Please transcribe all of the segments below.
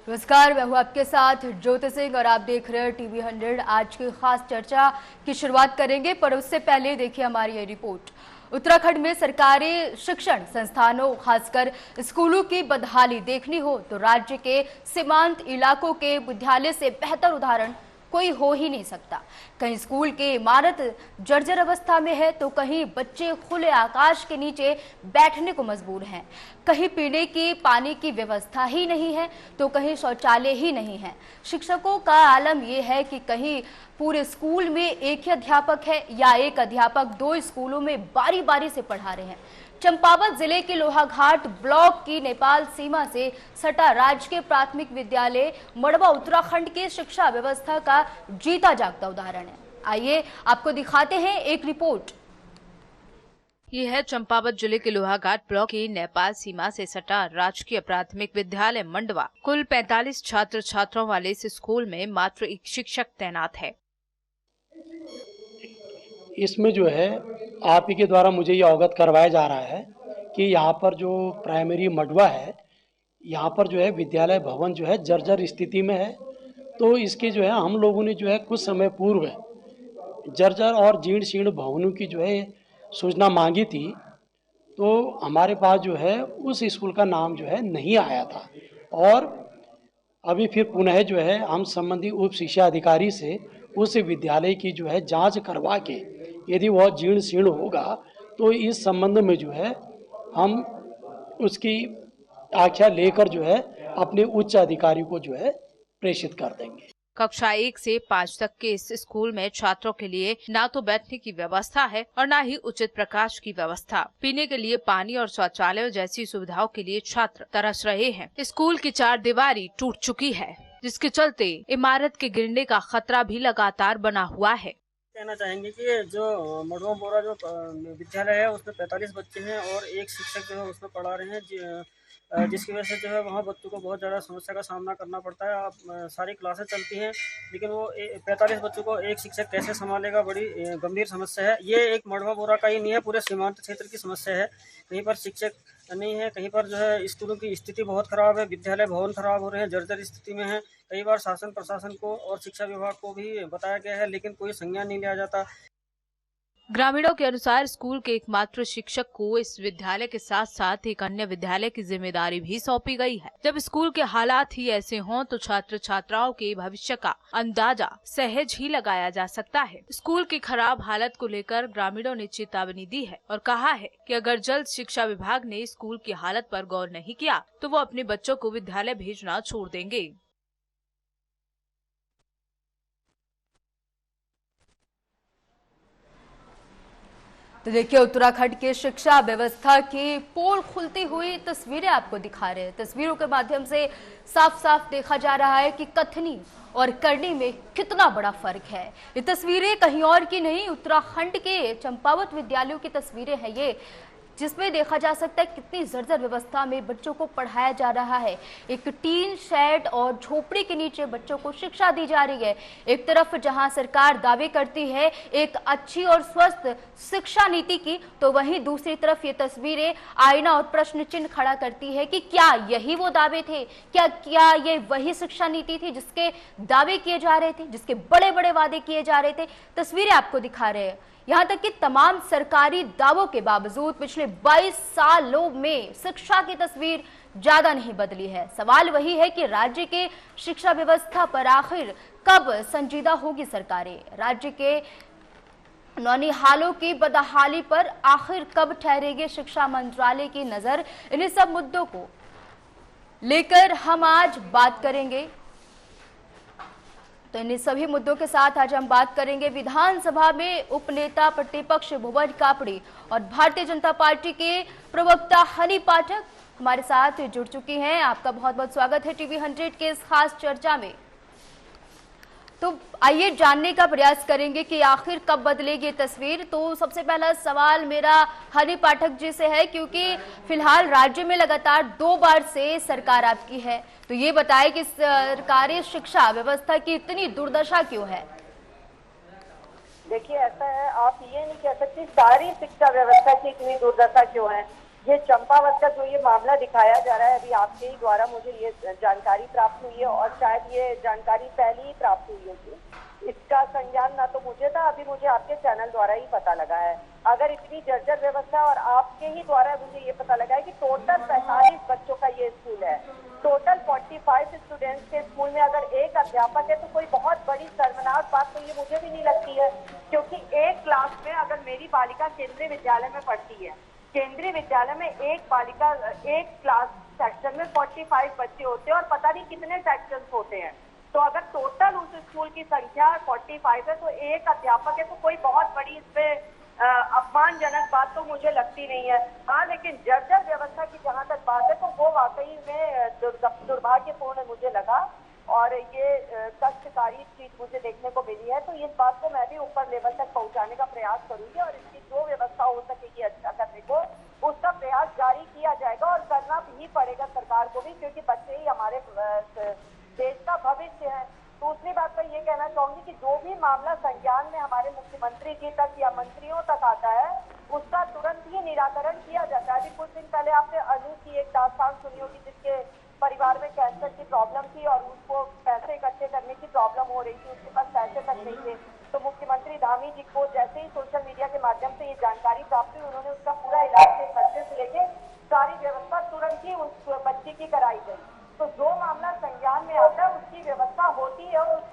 नमस्कार, मैं हूं आपके साथ ज्योति सिंह और आप देख रहे हैं टीवी 100। आज की खास चर्चा की शुरुआत करेंगे, पर उससे पहले देखिए हमारी ये रिपोर्ट। उत्तराखंड में सरकारी शिक्षण संस्थानों, खासकर स्कूलों की बदहाली देखनी हो तो राज्य के सीमांत इलाकों के विद्यालय से बेहतर उदाहरण कोई हो ही नहीं सकता। कहीं स्कूल की इमारत जर्जर अवस्था में है तो कहीं बच्चे खुले आकाश के नीचे बैठने को मजबूर हैं। कहीं पीने की पानी की व्यवस्था ही नहीं है तो कहीं शौचालय ही नहीं है। शिक्षकों का आलम यह है कि कहीं पूरे स्कूल में एक ही अध्यापक है या एक अध्यापक दो स्कूलों में बारी बारी से पढ़ा रहे हैं। चंपावत जिले के लोहाघाट ब्लॉक की नेपाल सीमा से सटा राजकीय प्राथमिक विद्यालय मड़वा उत्तराखंड की शिक्षा व्यवस्था का जीता जागता उदाहरण है। आइए आपको दिखाते हैं एक रिपोर्ट। ये है चंपावत जिले के लोहाघाट ब्लॉक की नेपाल सीमा से सटा राजकीय प्राथमिक विद्यालय मंडवा। कुल 45 छात्र छात्राओं वाले इस स्कूल में मात्र एक शिक्षक तैनात है। इसमें जो है आप ही के द्वारा मुझे ये अवगत करवाया जा रहा है कि यहाँ पर जो प्राइमरी मडवा है, यहाँ पर जो है विद्यालय भवन जो है जर्जर स्थिति में है। तो इसके जो है हम लोगों ने जो है कुछ समय पूर्व जर्जर और जीर्ण शीर्ण भवनों की जो है सूचना मांगी थी, तो हमारे पास जो है उस स्कूल का नाम जो है नहीं आया था। और अभी फिर पुनः जो है हम संबंधित उप शिक्षा अधिकारी से उस विद्यालय की जो है जांच करवा के यदि वह जीर्ण शीर्ण होगा तो इस संबंध में जो है हम उसकी आख्या लेकर जो है अपने उच्च अधिकारी को जो है प्रेषित कर देंगे। कक्षा 1 से 5 तक के इस स्कूल में छात्रों के लिए ना तो बैठने की व्यवस्था है और ना ही उचित प्रकाश की व्यवस्था। पीने के लिए पानी और शौचालय जैसी सुविधाओं के लिए छात्र तरस रहे हैं। स्कूल की 4 दीवारी टूट चुकी है, जिसके चलते इमारत के गिरने का खतरा भी लगातार बना हुआ है। कहना चाहेंगे कि जो मडवा बोरा जो विद्यालय है उसमें 45 बच्चे हैं और एक शिक्षक जो है उसमें पढ़ा रहे हैं, जिसकी वजह से जो है वहाँ बच्चों को बहुत ज़्यादा समस्या का सामना करना पड़ता है। अब सारी क्लासें चलती हैं लेकिन वो 45 बच्चों को एक शिक्षक कैसे संभालेगा, बड़ी गंभीर समस्या है। ये एक मडवा बोरा का ही नहीं है, पूरे सीमांत क्षेत्र की समस्या है। कहीं पर शिक्षक नहीं है, कहीं पर जो है स्कूलों की स्थिति बहुत खराब है, विद्यालय भवन खराब हो रहे हैं, जर्जर स्थिति में है। कई बार शासन प्रशासन को और शिक्षा विभाग को भी बताया गया है लेकिन कोई संज्ञान नहीं लिया जाता। ग्रामीणों के अनुसार स्कूल के एकमात्र शिक्षक को इस विद्यालय के साथ साथ एक अन्य विद्यालय की जिम्मेदारी भी सौंपी गई है। जब स्कूल के हालात ही ऐसे हों तो छात्र छात्राओं के भविष्य का अंदाजा सहज ही लगाया जा सकता है। स्कूल की खराब हालत को लेकर ग्रामीणों ने चेतावनी दी है और कहा है कि अगर जल्द शिक्षा विभाग ने स्कूल की हालत पर गौर नहीं किया तो वो अपने बच्चों को विद्यालय भेजना छोड़ देंगे। तो देखिए उत्तराखंड की शिक्षा व्यवस्था की पोल खुलती हुई तस्वीरें आपको दिखा रहे हैं। तस्वीरों के माध्यम से साफ साफ देखा जा रहा है कि कथनी और करनी में कितना बड़ा फर्क है। ये तस्वीरें कहीं और की नहीं, उत्तराखंड के चंपावत विद्यालयों की तस्वीरें हैं ये, जिसमें देखा जा सकता है कितनी जर्जर व्यवस्था में बच्चों को पढ़ाया जा रहा है। एक टीन शेड और झोपड़ी के नीचे बच्चों को शिक्षा दी जा रही है। एक तरफ जहां सरकार दावे करती है एक अच्छी और स्वस्थ शिक्षा नीति की, तो वहीं दूसरी तरफ ये तस्वीरें आईना और प्रश्न चिन्ह खड़ा करती है कि क्या यही वो दावे थे, क्या ये वही शिक्षा नीति थी जिसके दावे किए जा रहे थे, जिसके बड़े बड़े वादे किए जा रहे थे। तस्वीरें आपको दिखा रहे हैं। यहाँ तक कि तमाम सरकारी दावों के बावजूद पिछले 22 सालों में शिक्षा की तस्वीर ज्यादा नहीं बदली है। सवाल वही है कि राज्य के शिक्षा व्यवस्था पर आखिर कब संजीदा होगी सरकारें। राज्य के नौनिहालों की बदहाली पर आखिर कब ठहरेगी शिक्षा मंत्रालय की नजर। इन सब मुद्दों को लेकर हम आज बात करेंगे। तो इन सभी मुद्दों के साथ आज हम बात करेंगे। विधानसभा में उपनेता प्रतिपक्ष भुवन कापड़ी और भारतीय जनता पार्टी के प्रवक्ता हनी पाठक हमारे साथ जुड़ चुकी हैं। आपका बहुत बहुत स्वागत है टीवी 100 के इस खास चर्चा में। तो आइए जानने का प्रयास करेंगे कि आखिर कब बदलेगी तस्वीर। तो सबसे पहला सवाल मेरा हनी पाठक जी से है, क्योंकि फिलहाल राज्य में लगातार 2 बार से सरकार आपकी है, तो ये बताएं कि सरकारी शिक्षा व्यवस्था की इतनी दुर्दशा क्यों है। देखिए ऐसा है, आप ये नहीं कह सकते सारी शिक्षा व्यवस्था की इतनी दुर्दशा क्यों है। ये चंपावत का जो ये मामला दिखाया जा रहा है, अभी आपके ही द्वारा मुझे ये जानकारी जानकारी प्राप्त हुई है और शायद ये जानकारी पहले ही प्राप्त हुई होगी। इसका संज्ञान ना तो मुझे था, अभी मुझे आपके चैनल द्वारा ही पता लगा है। अगर इतनी जर्जर व्यवस्था और आपके ही द्वारा मुझे ये पता लगा है कि टोटल 45 बच्चों का ये स्कूल है, टोटल 45 स्टूडेंट्स के स्कूल में अगर एक अध्यापक है तो कोई बहुत बड़ी शर्मनाक बात तो ये मुझे भी नहीं लगती है, क्योंकि एक क्लास में अगर मेरी बालिका केंद्रीय विद्यालय में पढ़ती है, केंद्रीय विद्यालय में एक बालिका एक क्लास सेक्शन में 45 बच्चे होते हैं और पता नहीं कितने सेक्शन होते हैं। तो अगर टोटल उस स्कूल की संख्या 45 है तो एक अध्यापक है तो कोई बहुत बड़ी इस पे अपमानजनक बात तो मुझे लगती नहीं है। हाँ, लेकिन जर्जर व्यवस्था की जहाँ तक बात है तो वो वाकई में दुर्भाग्यपूर्ण मुझे लगा और ये कष्टकारी चीज मुझे देखने को मिली है। तो इस बात को मैं भी ऊपर लेवल तक पहुँचाने का प्रयास करूंगी और इसकी जो व्यवस्था हो सकेगी अच्छा करने को उसका प्रयास जारी किया जाएगा और करना भी पड़ेगा सरकार को भी, क्योंकि बच्चे ही हमारे देश का भविष्य है। दूसरी बात मैं ये कहना चाहूंगी कि जो भी मामला संज्ञान में हमारे मुख्यमंत्री जी तक या मंत्रियों तक आता है उसका तुरंत ही निराकरण किया जाता है। अभी कुछ दिन पहले आपने अनु की एक दास्तान सुनी होगी जिसके परिवार में कैंसर की प्रॉब्लम थी और उसको पैसे इकट्ठे करने की प्रॉब्लम हो रही थी, उसके पास पैसे तक नहीं थे। तो मुख्यमंत्री धामी जी को जैसे ही सोशल मीडिया के माध्यम से ये जानकारी प्राप्त हुई, उन्होंने उसका पूरा इलाज के खर्चे से लेके सारी व्यवस्था तुरंत ही उस बच्ची की कराई गई। तो जो मामला संज्ञान में आता है उसकी व्यवस्था होती है और उस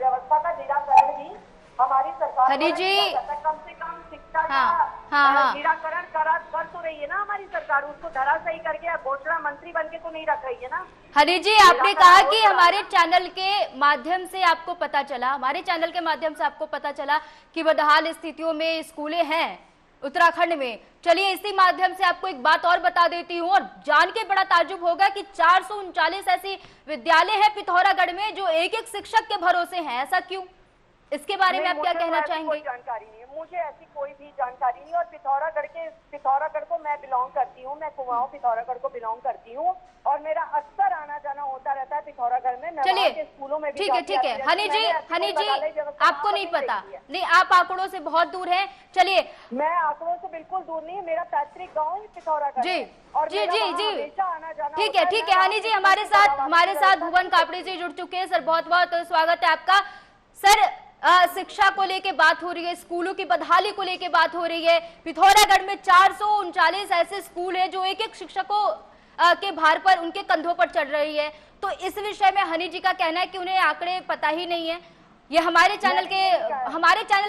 व्यवस्था का निराकरण भी हमारी सरकार हनी जी कम से कम शिक्षा का निराकरण कर तो रही है ना हमारी सरकार, उसको धराशायी करके घोषणा मंत्री बन के तो नहीं रख रही है ना। हनी जी, आपने कहा कि हमारे चैनल के माध्यम से आपको पता चला, हमारे चैनल के माध्यम से आपको पता चला कि बदहाल स्थितियों में स्कूलें हैं उत्तराखंड में। चलिए इसी माध्यम से आपको एक बात और बता देती हूँ और जान के बड़ा ताज्जुब होगा कि 439 ऐसी विद्यालय है पिथौरागढ़ में जो एक एक शिक्षक के भरोसे हैं। ऐसा क्यों? इसके बारे में आप क्या कहना चाहेंगे? कोई जानकारी नहीं है मुझे, ऐसी कोई भी जानकारी नहीं। और पिथौरागढ़ को मैं बिलोंग करती हूँ, मैं कुमाऊं पिथौरागढ़ को बिलोंग करती हूँ और मेरा अक्सर आना जाना होता रहता है पिथौरागढ़ में। चलिए स्कूलों में ठीक है हनी जी आपको नहीं पता, नहीं आप आंकड़ों से बहुत दूर हैं। चलिए मैं आंकड़ों से बिल्कुल दूर नहीं, मेरा पैतृक गाँव ही पिथौरागढ़ जी और जी आना जाना ठीक है हनी जी, हमारे साथ भुवन कापड़े जी जुड़ चुके हैं। सर बहुत बहुत स्वागत है आपका। सर शिक्षा को लेके बात हो रही है, स्कूलों की बदहाली को लेके बात हो रही है। पिथौरागढ़ में 439 ऐसे स्कूल हैं जो एक एक शिक्षकों के भार पर, उनके कंधों पर चढ़ रही है। तो इस विषय में हनी जी का कहना है कि उन्हें आंकड़े पता ही नहीं है। ये हमारे चैनल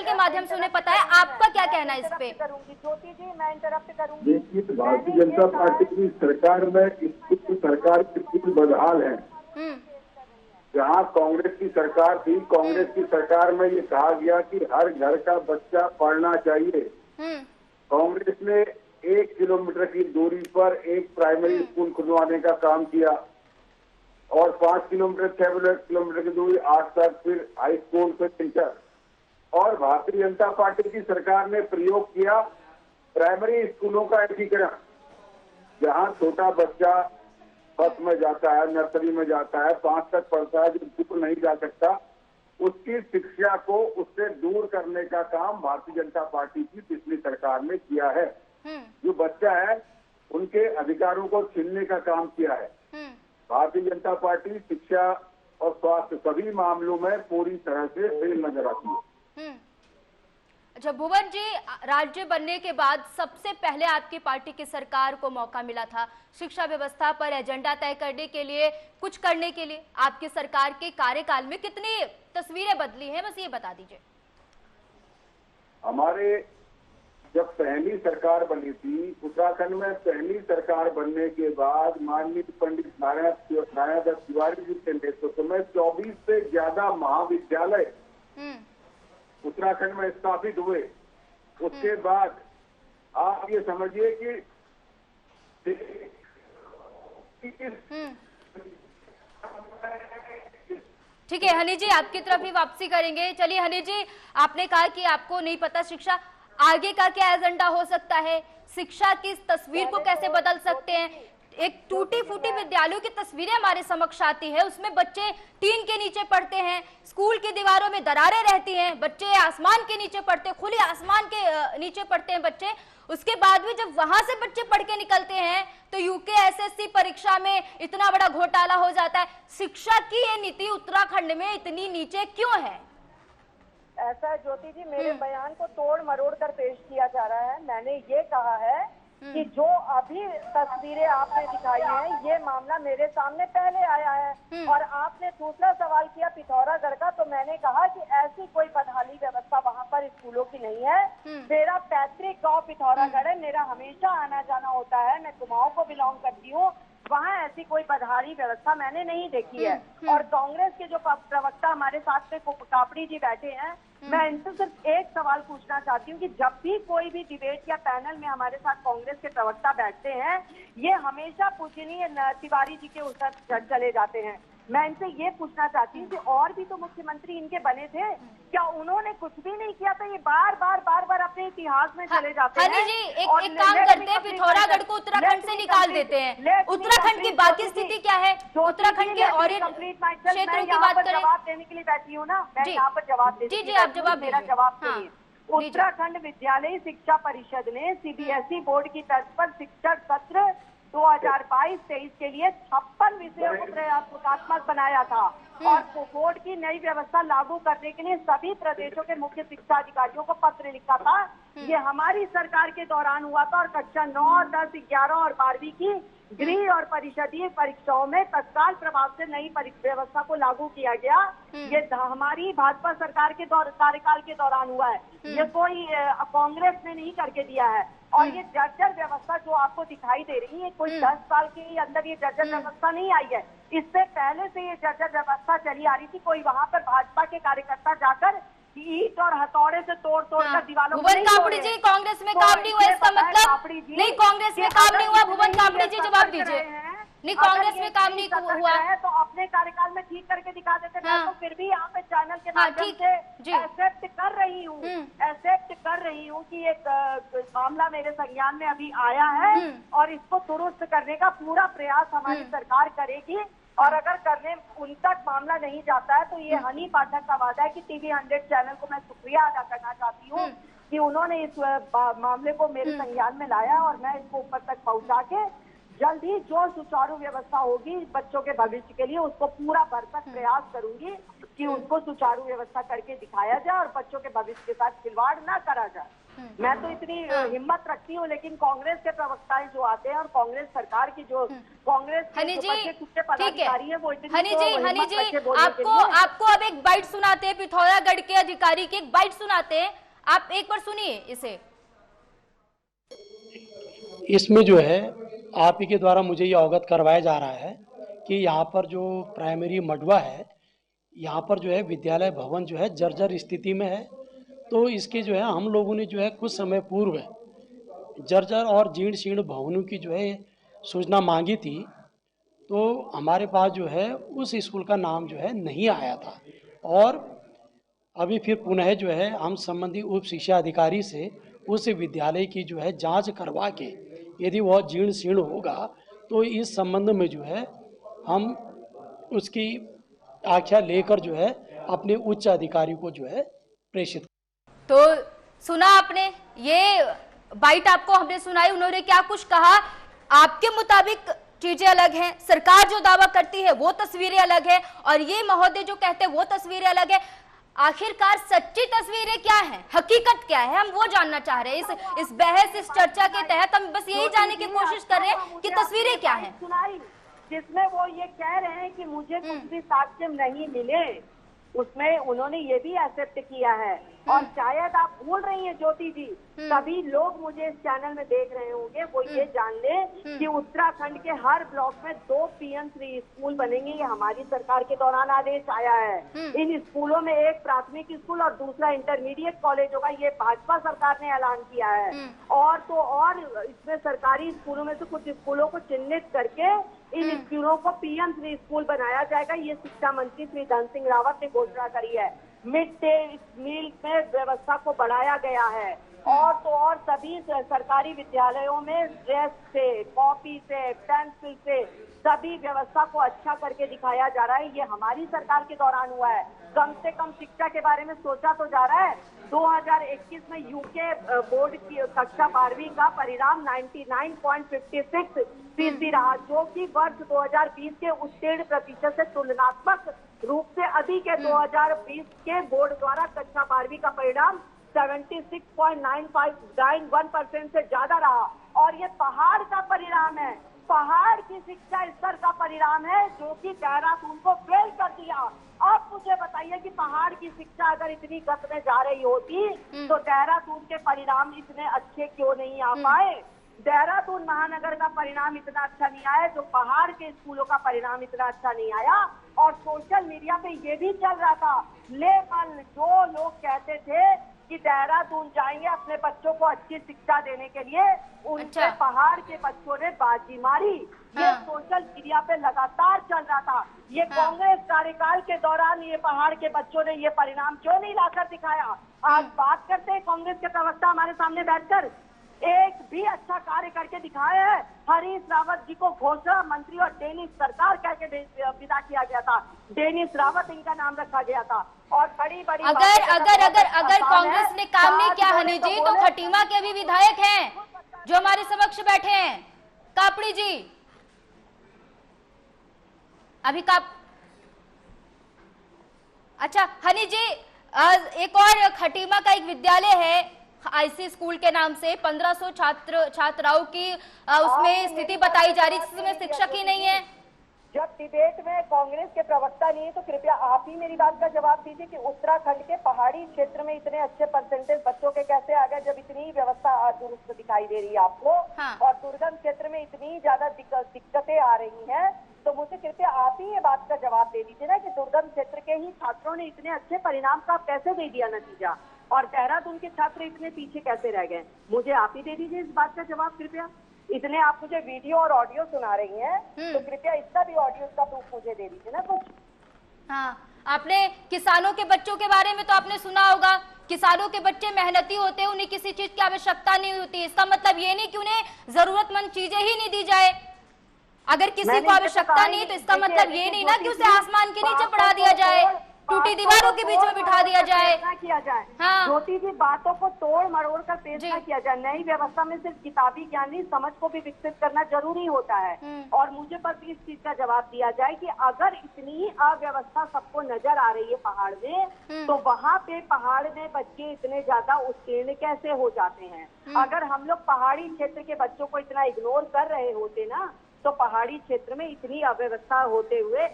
के माध्यम से उन्हें पता है। आपका क्या कहना है इस पे? ज्योति जी मैं इंटरप्ट करूंगी। देखिए भारतीय जनता पार्टी की सरकार में स्कूल सरकार की स्कूल बदहाल है। जहाँ कांग्रेस की सरकार थी, कांग्रेस की सरकार में ये कहा गया कि हर घर का बच्चा पढ़ना चाहिए। कांग्रेस ने 1 किलोमीटर की दूरी पर एक प्राइमरी स्कूल खुलवाने का काम किया और 5 किलोमीटर 6 किलोमीटर की दूरी 8 तक, फिर हाई स्कूल, फिर इंटर। और भारतीय जनता पार्टी की सरकार ने प्रयोग किया प्राइमरी स्कूलों का एकीकरण, जहाँ छोटा बच्चा फर्स्ट में जाता है, नर्सरी में जाता है, 5 तक पढ़ता है, जो दूर नहीं जा सकता, उसकी शिक्षा को उससे दूर करने का काम भारतीय जनता पार्टी की पिछली सरकार ने किया है। जो बच्चा है उनके अधिकारों को छीनने का काम किया है। भारतीय जनता पार्टी शिक्षा और स्वास्थ्य सभी मामलों में पूरी तरह से फेल नजर आती है। अच्छा भुवन जी, राज्य बनने के बाद सबसे पहले आपकी पार्टी की सरकार को मौका मिला था शिक्षा व्यवस्था पर एजेंडा तय करने के लिए, कुछ करने के लिए। आपकी सरकार के कार्यकाल में कितनी तस्वीरें बदली हैं, बस ये बता दीजिए। हमारे जब पहली सरकार बनी थी उत्तराखंड में, पहली सरकार बनने के बाद माननीय पंडित नारायण दत्त तिवारी जी के नेतृत्व में 24 से ज्यादा महाविद्यालय उत्तराखंड में स्थापित हुए। उसके बाद आप ये समझिए कि ठीक है हनी जी, आपकी तरफ ही वापसी करेंगे। चलिए हनी जी, आपने कहा कि आपको नहीं पता शिक्षा, आगे का क्या एजेंडा हो सकता है, शिक्षा की इस तस्वीर को कैसे बदल सकते हैं, एक टूटी फूटी विद्यालयों की तस्वीरें हमारे समक्ष आती है। उसमें बच्चे टीन के नीचे पढ़ते हैं, स्कूल की दीवारों में दरारें रहती हैं, बच्चे आसमान के नीचे पढ़ते हैं, खुले आसमान के नीचे पढ़ते हैं बच्चे। उसके बाद भी जब वहां से बच्चे पढ़ के निकलते हैं तो यूकेएसएससी परीक्षा में इतना बड़ा घोटाला हो जाता है। शिक्षा की ये नीति उत्तराखंड में इतनी नीचे क्यों है? ऐसा ज्योति जी, मेरे बयान को तोड़ मरोड़ कर पेश किया जा रहा है। मैंने ये कहा है कि जो अभी तस्वीरें आपने दिखाई हैं, ये मामला मेरे सामने पहले आया है। और आपने दूसरा सवाल किया पिथौरागढ़ का, तो मैंने कहा कि ऐसी कोई बदहाली व्यवस्था वहाँ पर स्कूलों की नहीं है। मेरा पैतृक गांव पिथौरागढ़ है, मेरा हमेशा आना जाना होता है, मैं कुमाऊं को बिलोंग करती हूँ। वहाँ ऐसी कोई बदहाली व्यवस्था मैंने नहीं देखी है। और कांग्रेस के जो प्रवक्ता हमारे साथ में कापड़ी जी बैठे हैं, मैं इनसे सिर्फ एक सवाल पूछना चाहती हूँ कि जब भी कोई भी डिबेट या पैनल में हमारे साथ कांग्रेस के प्रवक्ता बैठते हैं, ये हमेशा पूजनीय तिवारी जी के ऊपर चले जाते हैं। मैं इनसे ये पूछना चाहती हूँ कि और भी तो मुख्यमंत्री इनके बने थे, क्या उन्होंने कुछ भी नहीं किया था? ये बार बार अपने इतिहास में चले जाते हैं। जी, एक काम करते हैं, पिथौरागढ़ को उत्तराखंड से निकाल देते हैं। उत्तराखंड की बाकी स्थिति क्या है? उत्तराखंड के और क्षेत्रों की बात करें। जवाब देने के लिए बैठी हूँ ना, मैं यहाँ पर जवाब दे। जी, आप जवाब, मेरा जवाब सुनिए। उत्तराखंड विद्यालय शिक्षा परिषद ने सीबीएसई बोर्ड की तर्ज पर शिक्षक सत्र 2022-23 के लिए 56 विषयों को प्रयासात्मक बनाया था और बोर्ड की नई व्यवस्था लागू करने के लिए सभी प्रदेशों के मुख्य शिक्षा अधिकारियों को पत्र लिखा था। ये हमारी सरकार के दौरान हुआ था और कक्षा 9, 10, 11 और 12वीं की गृह और परिषदीय परीक्षाओं में तत्काल प्रभाव से नई व्यवस्था को लागू किया गया। ये हमारी भाजपा सरकार के कार्यकाल के दौरान हुआ है, ये कोई कांग्रेस ने नहीं करके दिया है। और ये जर्जर व्यवस्था जो आपको दिखाई दे रही है, कोई 10 साल के अंदर ये जर्जर व्यवस्था नहीं आई है। इससे पहले से ये जर्जर व्यवस्था चली आ रही थी। कोई वहाँ पर भाजपा के कार्यकर्ता जाकर ईंट और हथौड़े से तोड़ कर दीवारों को भुवन कापड़ी जी, कांग्रेस में काम नहीं हुआ इसका मतलब नहीं? कांग्रेस में काम नहीं हुआ, भुवन कापड़ी जी जवाब दीजिए। नहीं, कांग्रेस में काम नहीं हुआ है तो अपने कार्यकाल में ठीक करके दिखा देते। मैं तो फिर भी यहाँ पे चैनल के माध्यम से एक्सेप्ट कर रही हूँ कि एक मामला मेरे संज्ञान में अभी आया है और इसको दुरुस्त करने का पूरा प्रयास हमारी सरकार करेगी। और अगर करने उन तक मामला नहीं जाता है तो ये हनी पाठक का वादा है कि टीवी 100 चैनल को मैं शुक्रिया अदा करना चाहती हूँ कि उन्होंने इस मामले को मेरे संज्ञान में लाया और मैं इसको ऊपर तक पहुँचा के जल्द ही जो सुचारू व्यवस्था होगी बच्चों के भविष्य के लिए, उसको पूरा भरसक प्रयास करूंगी कि उनको सुचारू व्यवस्था करके दिखाया जाए और बच्चों के भविष्य के साथ खिलवाड़ ना करा जाए। मैं तो इतनी हिम्मत रखती हूँ, लेकिन कांग्रेस के प्रवक्ताएं जो आते हैं और कांग्रेस सरकार की जो कांग्रेस के पदाधिकारी है वो हनी जी आपको अब एक बाइट सुनाते हैं, पिथौरागढ़ के अधिकारी की एक बाइट सुनाते हैं, आप एक बार सुनिए इसे। इसमें जो है आप ही के द्वारा मुझे ये अवगत करवाया जा रहा है कि यहाँ पर जो प्राइमरी मडवा है, यहाँ पर जो है विद्यालय भवन जो है जर्जर स्थिति में है। तो इसके जो है हम लोगों ने जो है कुछ समय पूर्व जर्जर और जीर्ण शीर्ण भवनों की जो है सूचना मांगी थी, तो हमारे पास जो है उस स्कूल का नाम जो है नहीं आया था। और अभी फिर पुनः जो है हम संबंधित उप शिक्षा अधिकारी से उस विद्यालय की जो है जांच करवा के यदि वह जीर्ण शीर्ण होगा तो इस संबंध में जो है हम उसकी आख्या लेकर जो है अपने उच्च अधिकारी को जो है प्रेषित। तो सुना आपने, ये बाइट आपको हमने सुनाई, उन्होंने क्या कुछ कहा। आपके मुताबिक चीजें अलग हैं, सरकार जो दावा करती है वो तस्वीरें अलग है और ये महोदय जो कहते हैं वो तस्वीरें अलग है। आखिरकार सच्ची तस्वीरें क्या हैं, हकीकत क्या है, हम वो जानना चाह रहे हैं। इस बहस, इस चर्चा के तहत हम बस यही जानने की कोशिश कर रहे हैं कि तस्वीरें क्या हैं। जिसमें वो ये कह रहे हैं कि मुझे कुछ भी साक्ष्य नहीं मिले, उसमें उन्होंने ये भी एक्सेप्ट किया है। और शायद आप भूल रही हैं ज्योति जी, सभी लोग मुझे इस चैनल में देख रहे होंगे, वो ये जान ले कि उत्तराखंड के हर ब्लॉक में 2 PM3 स्कूल बनेंगे। ये हमारी सरकार के दौरान आदेश आया है। इन स्कूलों में एक प्राथमिक स्कूल और दूसरा इंटरमीडिएट कॉलेज होगा, ये भाजपा सरकार ने ऐलान किया है। और इसमें सरकारी स्कूलों में से कुछ स्कूलों को चिन्हित करके इन स्कूलों को PM3 स्कूल बनाया जाएगा। ये शिक्षा मंत्री श्री धन सिंह रावत ने घोषणा करी है। मिड डे मील में व्यवस्था को बढ़ाया गया है, और तो और सभी सरकारी विद्यालयों में ड्रेस से, कॉपी से, पेंसिल से सभी व्यवस्था को अच्छा करके दिखाया जा रहा है। ये हमारी सरकार के दौरान हुआ है। कम से कम शिक्षा के बारे में सोचा तो जा रहा है। 2021 में यूके बोर्ड की कक्षा 12वीं का परिणाम 99.56% रहा, जो कि वर्ष 2020 के उत्तीर्ण प्रतिशत से तुलनात्मक रूप से अधिक है। 2020 के बोर्ड द्वारा कक्षा 12वीं का परिणाम 76.91% से ज्यादा रहा, और ये पहाड़ का परिणाम है, पहाड़ की शिक्षा स्तर का परिणाम है, जो कि देहरादून को फेल कर दिया। अब मुझे बताइए कि पहाड़ की शिक्षा अगर इतनी गत में जा रही होती तो देहरादून के परिणाम इतने अच्छे क्यों नहीं आ पाए? देहरादून महानगर का परिणाम इतना अच्छा नहीं आया, जो पहाड़ के स्कूलों का परिणाम इतना अच्छा नहीं आया। और सोशल मीडिया पे ये भी चल रहा था, लेकिन जो लोग कहते थे कि देहरादून जाएंगे अपने बच्चों को अच्छी शिक्षा देने के लिए, उनसे पहाड़ के बच्चों ने बाजी मारी। ये सोशल मीडिया पे लगातार चल रहा था। ये कांग्रेस कार्यकाल के दौरान ये पहाड़ के बच्चों ने ये परिणाम क्यों नहीं लाकर दिखाया? आज बात करते हैं कांग्रेस के प्रवक्ता हमारे सामने बैठकर, एक भी अच्छा कार्य करके दिखाया है। हरीश रावत जी को घोषणा मंत्री और डेनिस सरकार कह के विदा किया गया था। डेनिस रावत इनका नाम रखा गया था। और बड़ी बड़ी अगर कांग्रेस ने काम नहीं किया हनी जी, तो खटीमा के भी विधायक हैं जो हमारे समक्ष बैठे हैं, कापड़ी जी। अभी अच्छा हनी जी, एक और खटीमा का एक विद्यालय है आईसी स्कूल के नाम से, 1500 छात्राओं की उसमें स्थिति बताई जा रही है, जिसमें शिक्षक ही नहीं है। जब डिबेट में कांग्रेस के प्रवक्ता नहीं है तो कृपया आप ही मेरी बात का जवाब दीजिए कि उत्तराखंड के पहाड़ी क्षेत्र में इतने अच्छे परसेंटेज बच्चों के कैसे आ गए, जब इतनी व्यवस्था दुरुस्त दिखाई दे रही है आपको। और दुर्गम क्षेत्र में इतनी ज्यादा दिक्कतें आ रही हैं, तो मुझे कृपया आप ही ये बात का जवाब दे दीजिए ना कि दुर्गम क्षेत्र के ही छात्रों ने इतने अच्छे परिणाम का कैसे दे दिया नतीजा, और देहरादून के छात्र इतने पीछे कैसे रह गए? मुझे आप ही दे दीजिए इस बात का जवाब कृपया। इतने आप मुझे वीडियो और ऑडियो सुना रही हैं, तो कृपया इसका भी ऑडियो का प्रूफ मुझे दे दीजिए ना कुछ। हाँ, आपने किसानों के बच्चों के बारे में तो आपने सुना होगा, किसानों के बच्चे मेहनती होते हैं, उन्हें किसी चीज की आवश्यकता नहीं होती। इसका मतलब ये नहीं कि उन्हें जरूरतमंद चीजें ही नहीं दी जाए। अगर किसी को आवश्यकता नहीं तो इसका मतलब ये नहीं ना कि उसे आसमान के नीचे पढ़ा दिया जाए, टूटी दीवारों के बीच में बिठा दिया जाए, किया जाए। हाँ। ज्योति जी, बातों को तोड़ मरोड़ कर पेश न किया जाए। नई व्यवस्था में सिर्फ किताबी ज्ञान नहीं, समझ को भी विकसित करना जरूरी होता है। और मुझे बस इस चीज का जवाब दिया जाए कि अगर इतनी अव्यवस्था सबको नजर आ रही है पहाड़ में, तो वहाँ पे पहाड़ में बच्चे इतने ज्यादा उत्तीर्ण कैसे हो जाते हैं? अगर हम लोग पहाड़ी क्षेत्र के बच्चों को इतना इग्नोर कर रहे होते ना, तो पहाड़ी क्षेत्र में इतनी अव्यवस्था होते हुए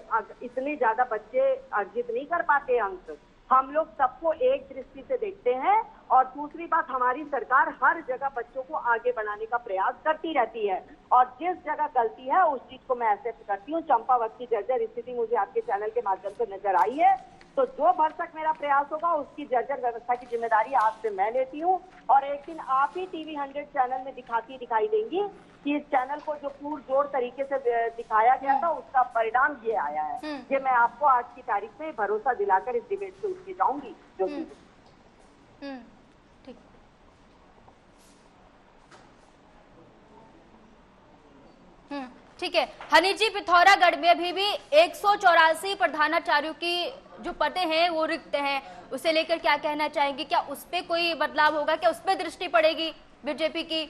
इतने ज्यादा बच्चे अर्जित नहीं कर पाते अंक। हम लोग सबको एक दृष्टि से देखते हैं, और दूसरी बात, हमारी सरकार हर जगह बच्चों को आगे बढ़ाने का प्रयास करती रहती है, और जिस जगह गलती है उस चीज को मैं एक्सेप्ट करती हूँ। चंपावत की जर्जर स्थिति मुझे आपके चैनल के माध्यम से नजर आई है, तो जो भरसक मेरा प्रयास होगा उसकी जर्जर व्यवस्था की जिम्मेदारी आपसे मैं लेती हूँ। और एक दिन आप ही टीवी 100 चैनल में दिखाई देंगी कि इस चैनल को जो पुरजोर तरीके से दिखाया गया था उसका परिणाम ये आया है। ये मैं आपको आज की तारीख में भरोसा दिलाकर इस डिबेट से उठ के जाऊंगी। जो ठीक है हनी जी, पिथौरागढ़ में अभी भी 184 प्रधानाचार्यों की जो पदे हैं वो रिक्त हैं, उसे लेकर क्या कहना चाहेंगे? क्या उस पे कोई बदलाव होगा? क्या उस पे दृष्टि पड़ेगी बीजेपी की?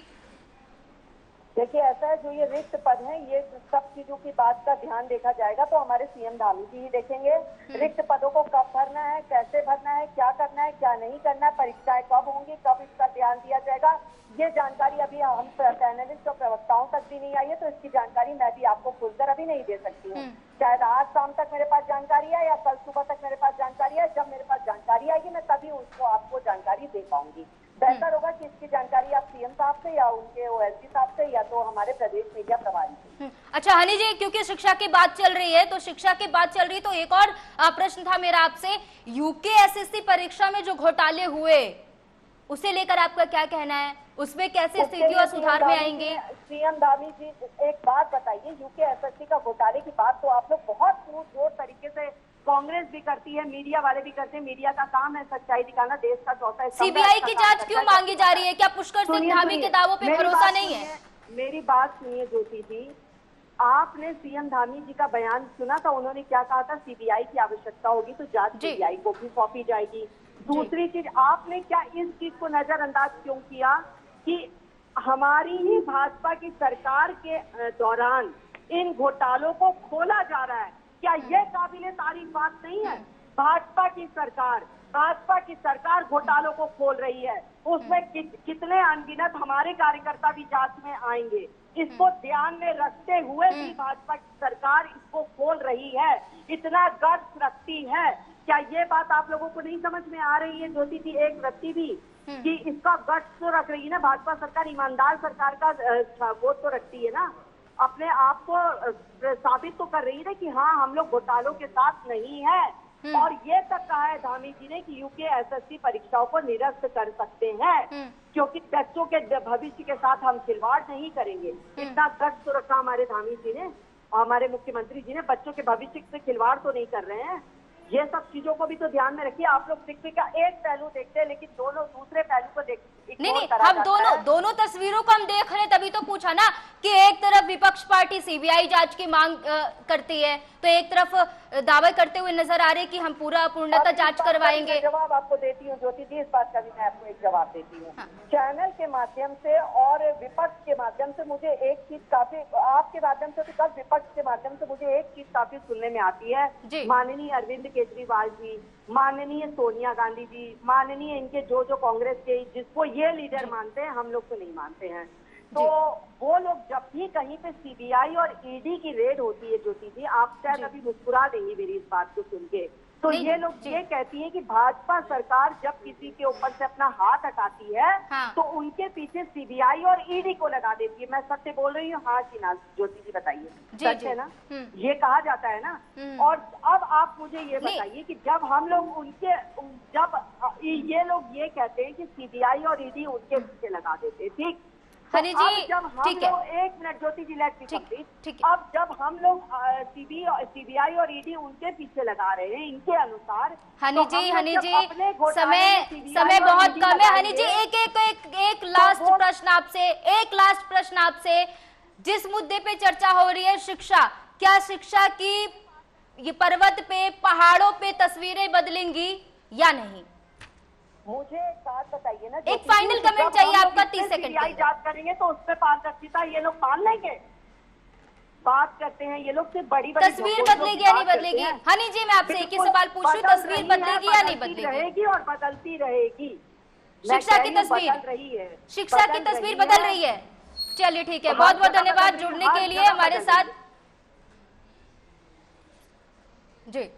देखिए, ऐसा है, जो ये रिक्त पद हैं, ये सब चीजों की बात का ध्यान देखा जाएगा तो हमारे सीएम धामी जी ही देखेंगे। रिक्त पदों को कब भरना है, कैसे भरना है, क्या करना है, क्या नहीं करना है, परीक्षाएं कब होंगी, कब इसका ध्यान दिया जाएगा, ये जानकारी अभी हम पैनलिस्ट और प्रवक्ताओं तक भी नहीं आई है, तो इसकी जानकारी मैं भी आपको खुलकर अभी नहीं दे सकती हूँ। शायद आज शाम तक मेरे पास जानकारी है या कल सुबह तक मेरे पास जानकारी है। जब मेरे पास जानकारी आएगी मैं तभी उसको आपको जानकारी दे पाऊंगी। बेहतर होगा कि इसकी जानकारी आप सीएम साहब से या उनके ओएसडी साहब से या तो हमारे प्रदेश मीडिया प्रभारी से। अच्छा हनी जी, क्योंकि शिक्षा की बात चल रही है, तो शिक्षा की बात चल रही, तो एक और प्रश्न था मेरा आपसे, यूकेएसएससी परीक्षा में जो घोटाले हुए उसे लेकर आपका क्या कहना है? उसमें कैसे स्थिति और सुधार में आएंगे? सीएम धामी जी, एक बात बताइए, यूकेएसएससी का घोटाले की बात तो आप लोग बहुत पुरजोर तरीके से कांग्रेस भी करती है, मीडिया वाले भी करते हैं। मीडिया का काम है सच्चाई दिखाना, देश का चौथा स्तंभ है। सीबीआई की अच्छा काम जांच करता क्यों है। मांगी जा रही है? क्या पुष्कर सिंह धामी के दावों पे भरोसा नहीं है? मेरी बात सुनिए ज्योति जी, आपने सीएम धामी जी का बयान सुना था? उन्होंने क्या कहा था? सीबीआई की आवश्यकता होगी तो जांच सीबीआई को भी सौंपी जाएगी। दूसरी चीज, आपने क्या इस चीज को नजरअंदाज क्यों किया कि हमारी ही भाजपा की सरकार के दौरान इन घोटालों को खोला जा रहा है? क्या यह काबिले तारीफ बात नहीं है? भाजपा की सरकार घोटालों को खोल रही है, उसमें कितने अनगिनत हमारे कार्यकर्ता भी जांच में आएंगे। इसको ध्यान में रखते हुए भी भाजपा की सरकार इसको खोल रही है, इतना गट्स रखती है। क्या ये बात आप लोगों को नहीं समझ में आ रही है ज्योति जी, एक व्यक्ति भी, कि इसका गट्स तो रख रही है ना भाजपा सरकार? ईमानदार सरकार का वो तो रखती है ना, अपने आप को साबित तो कर रही है कि हाँ हम लोग घोटालों के साथ नहीं है। और ये तक कहा है धामी जी ने कि यूके एसएससी परीक्षाओं को निरस्त कर सकते हैं, क्योंकि बच्चों के भविष्य के साथ हम खिलवाड़ नहीं करेंगे। इतना गट्स तो रखा हमारे धामी जी ने, हमारे मुख्यमंत्री जी ने, बच्चों के भविष्य से खिलवाड़ तो नहीं कर रहे हैं। ये सब चीजों को भी तो ध्यान में रखिए। आप लोग सिक्के का एक पहलू देखते हैं, लेकिन दोनों दूसरे पहलू को नहीं, हम दोनों तस्वीरों को हम देख रहे हैं, तभी तो पूछा ना कि एक तरफ विपक्ष पार्टी सीबीआई जांच की मांग करती है, तो एक तरफ दावे करते हुए नजर आ रहे कि हम पूर्णतः जांच करवाएंगे। जवाब आपको देती हूँ ज्योति जी, इस बात का भी मैं आपको एक जवाब देती हूँ। चैनल के माध्यम से और विपक्ष के माध्यम से मुझे एक चीज काफी, आपके माध्यम से तो कब, विपक्ष के माध्यम से मुझे एक चीज काफी सुनने में आती है। माननीय अरविंद केजरीवाल जी, माननीय सोनिया गांधी जी, माननीय इनके जो कांग्रेस के जिसको ये लीडर मानते हैं, हम लोग तो नहीं मानते हैं, तो वो लोग जब भी कहीं पे सीबीआई और ईडी की रेड होती है ज्योति जी, आप शायद अभी मुस्कुरा देंगी मेरी इस बात को सुन के, तो ये लोग ये कहती है कि भाजपा सरकार जब किसी के ऊपर से अपना हाथ हटाती है तो उनके पीछे सीबीआई और ईडी को लगा देती है। मैं सत्य बोल रही हूँ, हाँ कि ना ज्योति जी बताइए? सच है ना? ये कहा जाता है ना। और अब आप मुझे ये बताइए कि जब हम लोग जब ये लोग ये कहते हैं कि सीबीआई और ईडी उनके पीछे लगा देते हैं, ठीक? हनी जी, जब हम लोग, एक मिनट ज्योति जी, लेट मी कंप्लीट। अब जब हम लोग सीबीआई और ईडी उनके पीछे लगा रहे हैं इनके अनुसार, हनी जी समय बहुत कम है। हनी जी, एक लास्ट प्रश्न आपसे, जिस मुद्दे पे चर्चा हो रही है शिक्षा, क्या शिक्षा की ये पर्वत पे, पहाड़ों पे तस्वीरें बदलेंगी या नहीं? मुझे एक बात बताइए ना, एक फाइनल कमेंट चाहिए आपका, 30 सेकंड। जांच करेंगे तो उस पर पारदर्शिता ये लोग मान लेंगे? बात करते हैं ये लोग सिर्फ बड़ी तस्वीर बदलेगी या नहीं बदलेगी? हनी जी, मैं आपसे एक ही सवाल पूछ रही हूँ, तस्वीर बदलेगी या नहीं बदलेगी? रहेगी और बदलती रहेगी। शिक्षा की तस्वीर बदल रही है, शिक्षा की तस्वीर बदल रही है। चलिए ठीक है, बहुत बहुत धन्यवाद जुड़ने के लिए हमारे साथ जी।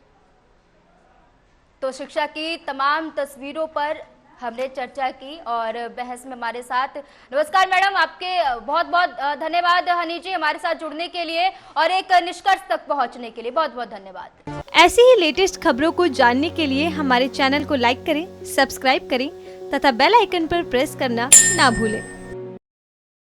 तो शिक्षा की तमाम तस्वीरों पर हमने चर्चा की और बहस में हमारे साथ, नमस्कार मैडम, आपके बहुत बहुत धन्यवाद हनी जी हमारे साथ जुड़ने के लिए और एक निष्कर्ष तक पहुंचने के लिए बहुत बहुत धन्यवाद। ऐसी ही लेटेस्ट खबरों को जानने के लिए हमारे चैनल को लाइक करें, सब्सक्राइब करें तथा बेल आइकन पर प्रेस करना ना भूलें।